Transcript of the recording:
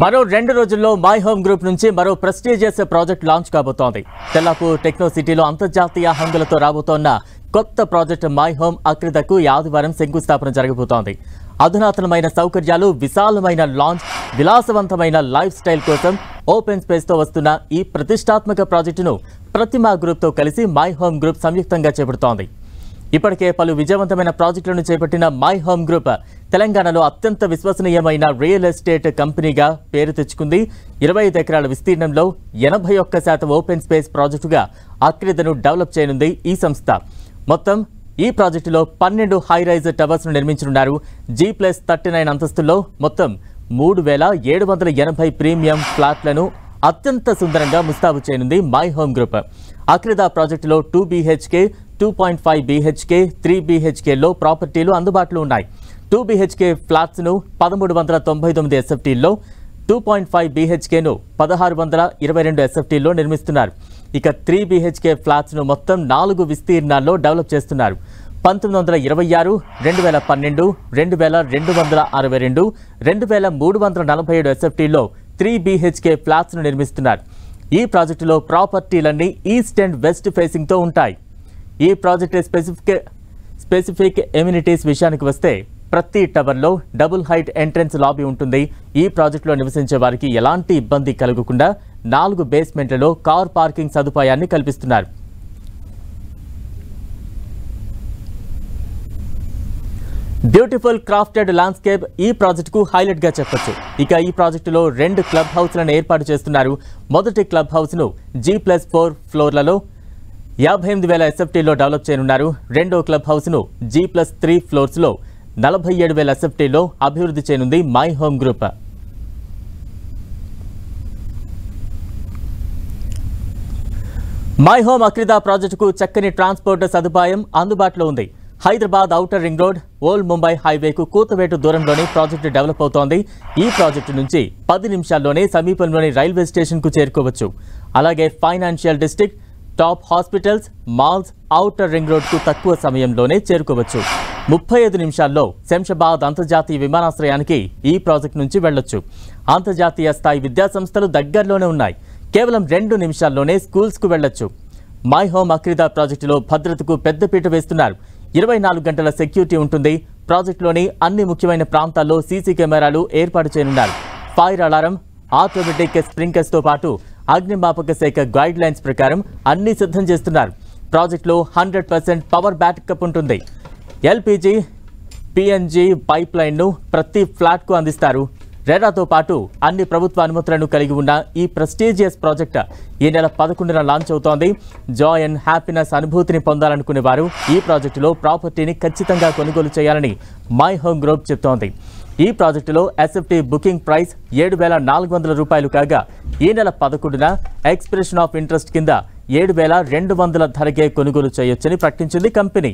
మరో 2 రోజుల్లో my Home group నుంచి మరో ప్రెస్టీజియస్ ప్రాజెక్ట్ లాంచ్ కాబోతోంది. తెల్లాపూర్ టెక్నో సిటీలో అంతర్జాతీయ హంగులతో రాబోతోన్న కొత్త ప్రాజెక్ట్ మై హోమ్ అక్రిదకు ఆదివారం శంకుస్థాపన జరగబోతోంది. అధునాతనమైన సౌకర్యాలు, విశాలమైన లాంచ్, విలాసవంతమైన లైఫ్ స్టైల్ కోసం ఓపెన్ స్పేస్ తో వస్తున్న ఈ ప్రతిష్టాత్మక ప్రాజెక్టును ప్రతిమా గ్రూప్ తో కలిసి మై హోమ్ గ్రూప్ సంయుక్తంగా చేపడుతోంది. ఇప్పటికే పలు విజయవంతమైన ప్రాజెక్టులను చేపట్టిన మై హోమ్ గ్రూప్ తెలంగాణలో అత్యంత విశ్వసనీయమైన రియల్ ఎస్టేట్ కంపెనీగా పేరు తెచ్చుకుంది. 25 ఎకరాల విస్తీర్ణంలో 81% ఓపెన్ స్పేస్ ప్రాజెక్టుగా అక్రిదను డెవలప్ చేయనుంది ఈ సంస్థ. మొత్తం ఈ ప్రాజెక్టులో 12 హై రైజ్ టవర్స్ ను నిర్మించనున్నారు. G+39 అంతస్తుల్లో మొత్తం 3780 ప్రీమియం ఫ్లాట్లను అత్యంత సుందరంగా ముస్తాబు చేయనుంది మై హోమ్ గ్రూప్. అక్రిద ప్రాజెక్టులో 2 BHK, 2.5 BHK, 3 BHKలో ప్రాపర్టీలు అందుబాటులో ఉన్నాయి. 2 BHK ఫ్లాట్స్ను 1399 SFTల్లో, 2.5 BHKను 1622 SFTల్లో నిర్మిస్తున్నారు. ఇక 3 BHK ఫ్లాట్స్ను మొత్తం 4 విస్తీర్ణాల్లో డెవలప్ చేస్తున్నారు. 1926, 2012, 2262, 2347 SFTల్లో 3 BHK ఫ్లాట్స్ను నిర్మిస్తున్నారు. ఈ ప్రాజెక్టులో ప్రాపర్టీలన్నీ ఈస్ట్ అండ్ వెస్ట్ ఫేసింగ్తో ఉంటాయి. ఈ ప్రాజెక్టు స్పెసిఫిక్ ఎమ్యూనిటీస్ విషయానికి వస్తే ప్రతి టవర్లో డబుల్ హైట్ ఎంట్రన్స్ లాబీ ఉంటుంది. ఈ ప్రాజెక్టులో నివసించే వారికి ఎలాంటి ఇబ్బంది కలగకుండా 4 బేస్మెంట్లలో కార్ పార్కింగ్ సదుపాయాన్ని కల్పిస్తున్నారు. బ్యూటిఫుల్ క్రాఫ్టెడ్ ల్యాండ్స్కేప్ ఈ ప్రాజెక్టుకు హైలైట్ గా చెప్పొచ్చు. ఇక ఈ ప్రాజెక్టులో 2 క్లబ్ హౌస్లను ఏర్పాటు చేస్తున్నారు. మొదటి క్లబ్ హౌస్ ను G+4 ఫ్లోర్లలో 58,000 SFTలో డెవలప్ చేయనున్నారు. రెండో క్లబ్ హౌస్ ను G+3 ఫ్లోర్స్ లో 47,000 SFTలో అభివృద్ధి చేయనుంది My Home Group. My Home Akrida ప్రాజెక్టుకు చక్కని ట్రాన్స్పోర్ట్ సదుపాయం అందుబాటులో ఉంది. Hyderabad outer ring road, old Mumbai హైవేకు కూతవేటు దూరంలోనే ప్రాజెక్టు డెవలప్ అవుతోంది. ఈ ప్రాజెక్టు నుంచి 10 నిమిషాల్లోనే సమీపంలోని రైల్వే స్టేషన్కు చేరుకోవచ్చు. అలాగే financial district, top hospitals, malls, outer ring రోడ్కు తక్కువ సమయంలోనే చేరుకోవచ్చు. 35 నిమిషాల్లో శంషాబాద్ అంతర్జాతీయ విమానాశ్రయానికి ఈ ప్రాజెక్టు నుంచి వెళ్లొచ్చు. అంతర్జాతీయ స్థాయి విద్యాసంస్థలు దగ్గరలోనే ఉన్నాయి. కేవలం 2 నిమిషాల్లోనే స్కూల్స్కు వెళ్లొచ్చు. మై హోమ్ అక్రిద ప్రాజెక్టులో భద్రతకు పెద్దపీట వేస్తున్నారు. 24 గంటల సెక్యూరిటీ ఉంటుంది. ప్రాజెక్టులోని అన్ని ముఖ్యమైన ప్రాంతాల్లో సీసీ కెమెరాలు ఏర్పాటు చేయనున్నారు. ఫైర్ అలారం, ఆటోమేటిక్ స్ప్రింక్లర్స్ తో పాటు అగ్నిమాపక శాఖ గైడ్ లైన్స్ ప్రకారం అన్ని సిద్ధం చేస్తున్నారు. ప్రాజెక్టులో 100% పవర్ బ్యాకప్ ఉంటుంది. LPG, PNG పైప్ లైన్ ను ప్రతి ఫ్లాట్ కు అందిస్తారు. రెరాతో పాటు అన్ని ప్రభుత్వ అనుమతులను కలిగి ఉన్న ఈ ప్రెస్టీజియస్ ప్రాజెక్ట్ ఈ నెల 11న లాంచ్ అవుతోంది. జాయ్ అండ్ హ్యాపీనెస్ అనుభూతిని పొందాలనుకునే వారు ఈ ప్రాజెక్టులో ప్రాపర్టీని ఖచ్చితంగా కొనుగోలు చేయాలని మై హోమ్ గ్రూప్ చెప్తోంది. ఈ ప్రాజెక్టులో SFT బుకింగ్ ప్రైస్ 7,400 రూపాయలు కాగా ఈ నెల 11న ఎక్స్ప్రెషన్ ఆఫ్ ఇంట్రెస్ట్ కింద 7,200 ధరకే కొనుగోలు చేయొచ్చని ప్రకటించింది కంపెనీ.